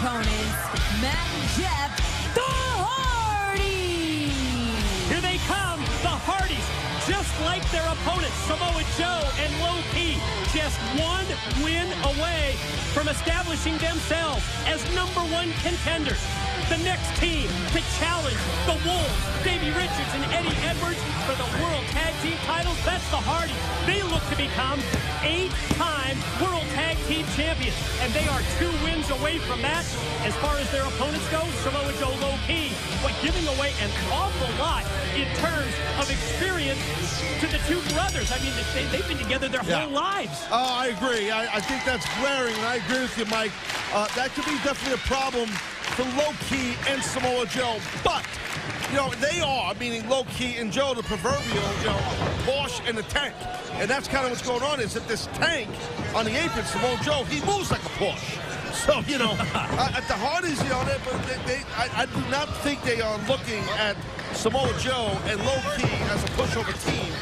opponents, Matt and Jeff, the Hardys. Here they come, the Hardys, just like their opponents, Samoa Joe and Low Ki, just one win away from establishing themselves as #1 contenders. The next team to challenge the Wolves, Davey Richards and Eddie Edwards for the World Tag Team titles, that's the Hardys. They look to become 8-time World Tag Team Champions, and they are 2 wins away from that. As far as their opponents go, Samoa Joe, Low Ki, but giving away an awful lot in terms of experience to the 2 brothers. I mean, they've been together their whole lives. Oh, I agree. I think that's glaring, and I agree with you, Mike. That could be definitely a problem for Low Ki and Samoa Joe, but you know, they are, meaning Low Ki and Joe, the proverbial, you know, Porsche and the tank. And that's kind of what's going on, is that this tank on the apron, Samoa Joe, he moves like a Porsche. So, you know, at the Hardys, you know, I do not think they are looking at Samoa Joe and Low Ki as a pushover team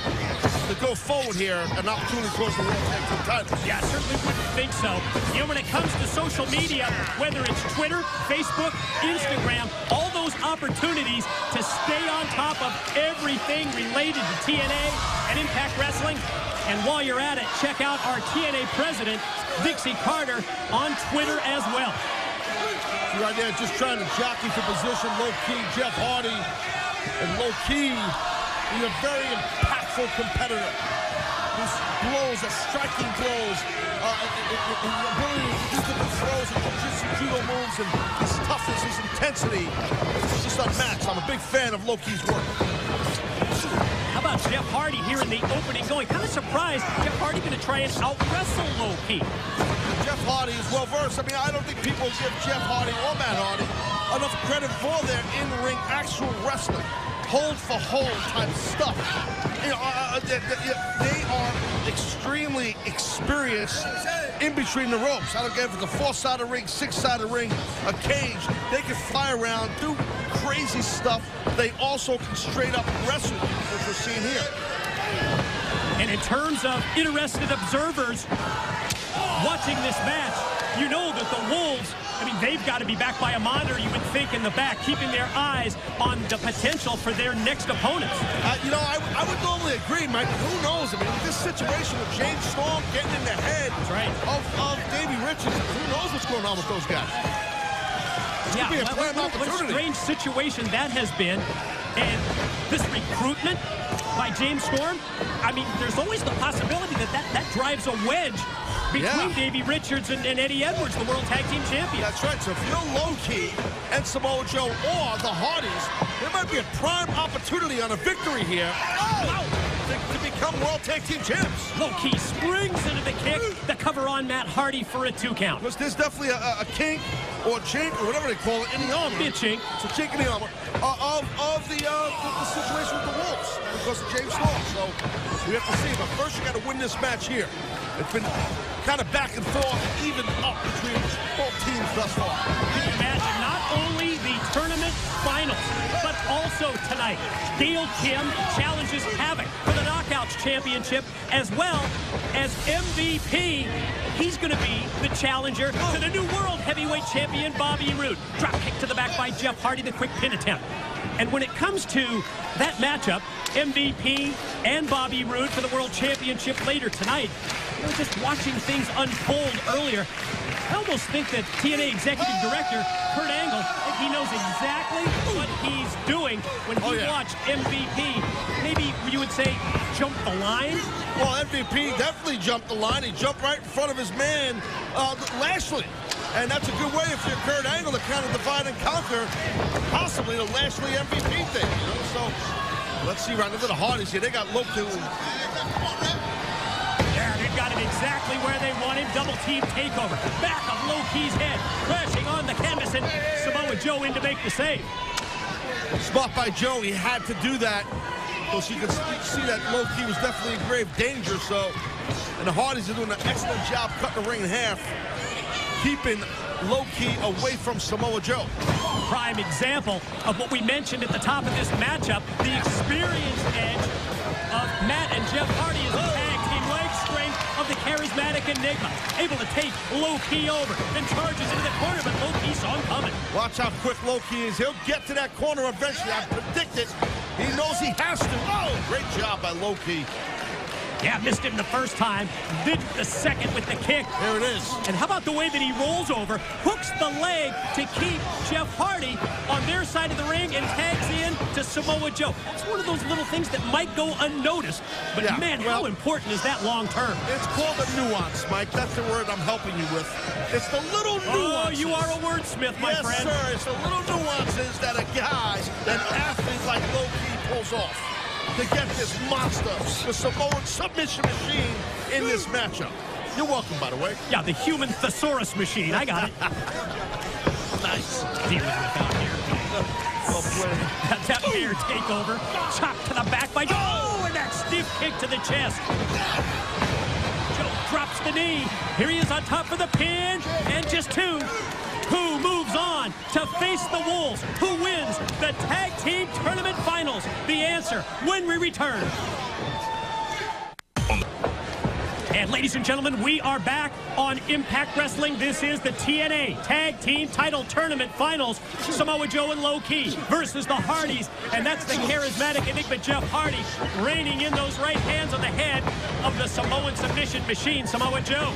to go forward here, an opportunity towards the World Tag Team titles. Yeah, I certainly wouldn't think so. You know, when it comes to social media, whether it's Twitter, Facebook, Instagram, all those opportunities to stay on top of everything related to TNA and Impact Wrestling. And while you're at it, check out our TNA president, Dixie Carter, on Twitter as well. See right there, just trying to jockey for position. Low Ki, Jeff Hardy, and Low Ki, he's a very impactful competitor. His blows are striking blows. His ability to do different throws and jiu-jitsu judo moves, and his toughness, his intensity, it's just unmatched. I'm a big fan of Low Ki's work. How about Jeff Hardy here in the opening going? Kind of surprised Jeff Hardy going to try and out-wrestle Low Ki. Jeff Hardy is well-versed. I mean, I don't think people give Jeff Hardy or Matt Hardy enough credit for their in-ring actual wrestling. Hold-for-hold type stuff. You know, they are extremely experienced in between the ropes. I don't care if it's a 4-sided ring, 6-sided ring, a cage. They can fly around, do crazy stuff. They also can straight up wrestle, which we're seeing here. And in terms of interested observers watching this match, you know that the Wolves, I mean, they've got to be back by a monitor, you would think, in the back, keeping their eyes on the potential for their next opponents. You know, I would normally agree, Mike. Who knows? I mean, with this situation with James Storm getting in the head of Davey Richards, who knows what's going on with those guys? Yeah, what a strange situation that has been. And this recruitment by James Storm, I mean, there's always the possibility that drives a wedge between Davey Richards and Eddie Edwards, the World Tag Team Champion. That's right. So if you're Low Ki and Samoa Joe or the Hardys, there might be a prime opportunity on a victory here to become World Tag Team champs. Low Ki springs into the kick, the cover on Matt Hardy for a 2 count. Because there's definitely a kink or chink or whatever they call it in the armor. Be a chink. It's a chink in the armor of the situation with the Wolves because of James Storm. So we have to see. But first you got to win this match here. It's been kind of back and forth, even up between both teams thus far. Can you imagine not only the tournament finals, but also tonight, Gail Kim challenges Havoc for the Knockouts Championship, as well as MVP. He's going to be the challenger to the new World Heavyweight Champion, Bobby Roode. Drop kick to the back by Jeff Hardy, the quick pin attempt. And when it comes to that matchup, MVP and Bobby Roode for the World Championship later tonight, you know, just watching things unfold earlier, I almost think that TNA Executive Director Kurt Angle, he knows exactly what he's doing when he watched MVP. Maybe you would say jump the line? Well, MVP definitely jumped the line. He jumped right in front of his man, Lashley. And that's a good way if you're Kurt Angle to kind of divide and conquer possibly the Lashley MVP thing. You know? So let's see right into the Hardys here. They got Low Ki. Yeah, they've got it exactly where they wanted. Double team takeover. Back of Low Ki's head. Crashing on the canvas, and Samoa Joe in to make the save. Spot by Joe. He had to do that. Because you can see that Low Ki was definitely in grave danger. So, and the Hardys are doing an excellent job cutting the ring in half, keeping Low Ki away from Samoa Joe. Prime example of what we mentioned at the top of this matchup, the experience edge of Matt and Jeff Hardy as a tag team. Leg strength of the charismatic Enigma. Able to take Low-Ki over. Then charges into the corner, but Low-Ki saw him coming. Watch how quick Low-Ki is. He'll get to that corner eventually. I predict it. He knows he has to. Oh, great job by Low-Ki. Yeah, missed him the first time, did the second with the kick. There it is. And how about the way that he rolls over, hooks the leg to keep Jeff Hardy on their side of the ring and tags in to Samoa Joe. That's one of those little things that might go unnoticed, but yeah, man, how important is that long term? It's called a nuance, Mike. That's the word I'm helping you with. It's the little nuances. Oh, you are a wordsmith, my friend. Yes, sir. It's the little nuances that a guy, an athlete like Low-Ki pulls off to get this monster, the Samoan submission machine in this matchup. You're welcome, by the way. Yeah, the human thesaurus machine. I got it. Nice. Dealing with out here. Well played. That bear takeover. Chop to the back by Joe. Oh, and that stiff kick to the chest. Joe drops the knee. Here he is on top for the pin. And just two. Who moves on to face the Wolves? Who wins the Tag Team Tournament Finals? The answer when we return. And ladies and gentlemen, we are back on Impact Wrestling. This is the TNA Tag Team Title Tournament Finals. Samoa Joe and Low-Ki versus the Hardys. And that's the charismatic Enigma Jeff Hardy reigning in those right hands on the head of the Samoan submission machine, Samoa Joe.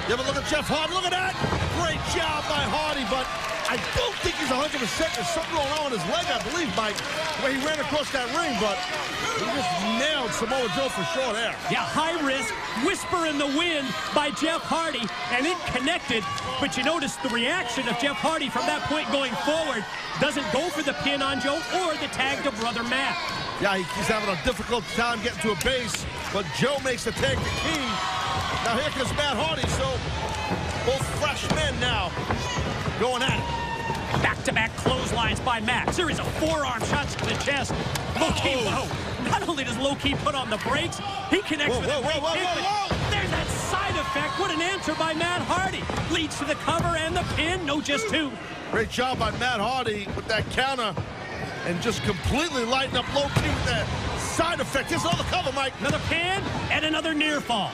You ever look at Jeff Hardy? Look at that. Great job by Hardy, but I don't think he's 100%. There's something going on with his leg, I believe, Mike, the way he ran across that ring, but he just nailed Samoa Joe for sure there. Yeah, high risk, whisper in the wind by Jeff Hardy, and it connected. But you notice the reaction of Jeff Hardy from that point going forward. Doesn't go for the pin on Joe or the tag to Brother Matt. Yeah, he's having a difficult time getting to a base, but Joe makes the tag the key. Now here comes Matt Hardy, so both fresh men now going at it. Back-to-back clotheslines by Matt. Series of forearm shots to the chest. Low-Ki, whoa. Not only does Low-Ki put on the brakes, he connects with a great kick, but there's that side effect. What an answer by Matt Hardy. Leads to the cover and the pin. No, just two. Great job by Matt Hardy with that counter and just completely lighting up Low-Ki with that side effect. Here's another cover, Mike. Another pin and another near fall.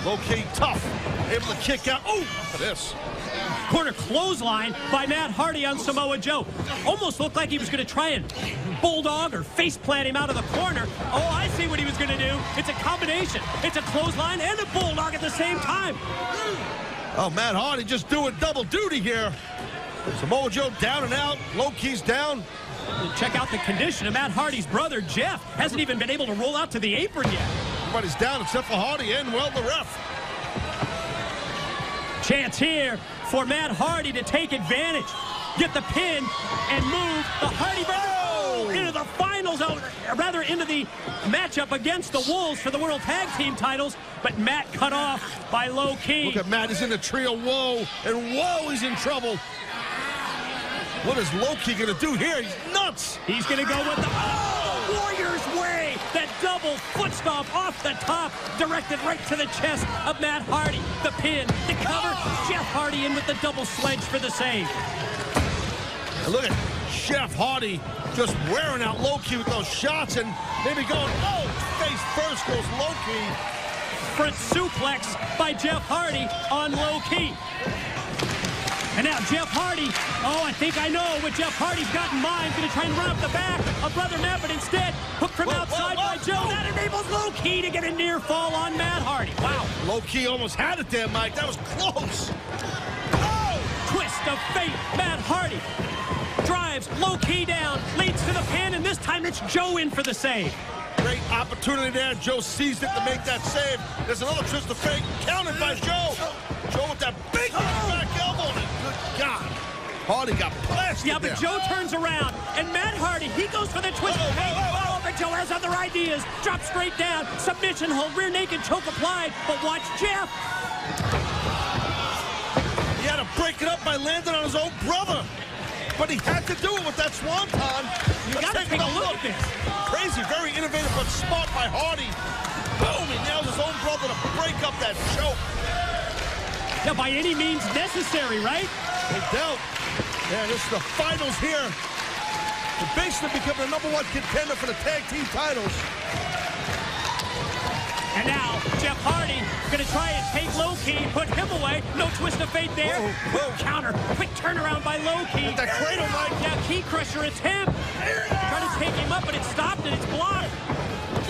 Low-Ki tough, able to kick out. Oh, this. Corner clothesline by Matt Hardy on Samoa Joe. Almost looked like he was going to try and bulldog or face plant him out of the corner. Oh, I see what he was going to do. It's a combination. It's a clothesline and a bulldog at the same time. Oh, Matt Hardy just doing double duty here. Samoa Joe down and out. Low-Ki's down. Check out the condition of Matt Hardy's brother, Jeff. Hasn't even been able to roll out to the apron yet. Everybody's down except for Hardy and, well, the ref. Chance here for Matt Hardy to take advantage. Get the pin and move the Hardy brothers into the finals, rather into the matchup against the Wolves for the World Tag Team titles. But Matt cut off by Low-Ki. Look at Matt, he's in the trio. Whoa, and whoa, he's in trouble. What is Low-Ki gonna do here? He's nuts. He's gonna go with the Warrior's Way. That double foot stomp off the top, directed right to the chest of Matt Hardy. The pin, the cover, Jeff Hardy in with the double sledge for the save. And look at Jeff Hardy just wearing out Low-Ki with those shots and maybe going, oh, face first goes Low-Ki. Front suplex by Jeff Hardy on Low-Ki. And now Jeff Hardy, oh, I think I know what Jeff Hardy's got in mind. Going to try and run up the back of Brother Matt, but instead, hooked from outside by Joe. That enables Low-Ki to get a near fall on Matt Hardy. Wow. Low-Ki almost had it there, Mike. That was close. Oh! Twist of fate. Matt Hardy drives Low-Ki down, leads to the pin, and this time it's Joe in for the save. Great opportunity there. Joe seized it to make that save. There's another twist of fate countered by Joe. Joe with that big back elbow. Good God. Hardy got blasted. Yeah, but Joe turns around, and Matt Hardy, he goes for the twist of fate. Oh, but Joe has other ideas. Drop straight down. Submission hold, rear naked choke applied. But watch Jeff. He had to break it up by landing on his own brother. But he had to do it with that swanton. You got to take a look at this. Crazy, very innovative, but smart by Hardy. Boom, he nails his own brother to break up that choke. Yeah, by any means necessary, right? No doubt. Yeah, this is the finals here. The basement becoming the #1 contender for the tag team titles. And now, Jeff Hardy going to try and take Low-Ki, put him away. No twist of fate there. Quick counter, quick turnaround by Low-Ki. That cradle, Mike. Now, Key Crusher attempt. Trying to take him up, but it stopped and it's blocked.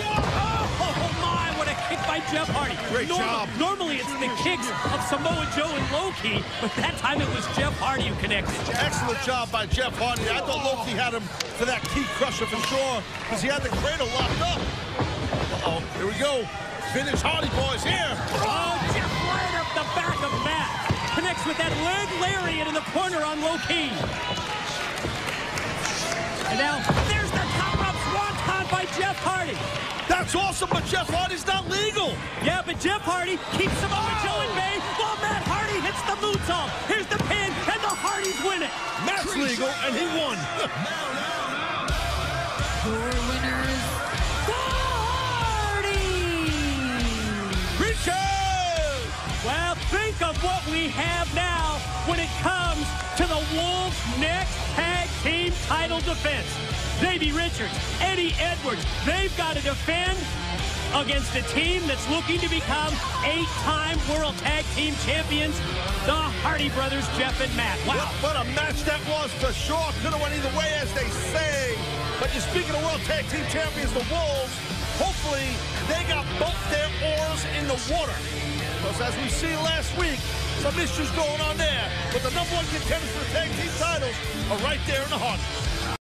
Oh, my, what a kick by Jeff Hardy. Great job. Normally, it's the kicks of Samoa Joe and Low-Ki, but that time it was Jeff Hardy who connected. Excellent job by Jeff Hardy. I thought Low-Ki had him for that Key Crusher for sure, because he had the cradle locked up. Uh-oh, here we go. Finish Hardy, boys, here. Oh, Jeff right up the back of Matt. Connects with that leg lariat in the corner on Low-Ki. And now, there's the top rope swanton by Jeff Hardy. That's awesome, but Jeff Hardy's not legal. Yeah, but Jeff Hardy keeps Samoa Joe in bay while Matt Hardy hits the moonsault. Here's the pin, and the Hardys win it. Matt's legal, and he won. Your winners, the Hardys. Richard! Well, think of what we have now when it comes to the Wolves' next tag team title defense. Davey Richards, Eddie Edwards, they've got to defend against a team that's looking to become 8-time World Tag Team Champions, the Hardy Brothers, Jeff and Matt. Wow. What a match that was for sure. Could have went either way, as they say. But you're speaking of World Tag Team Champions, the Wolves, hopefully they got both their oars in the water. Because as we see last week, some issues going on there. But the #1 contenders for the tag team titles are right there in the Hardys.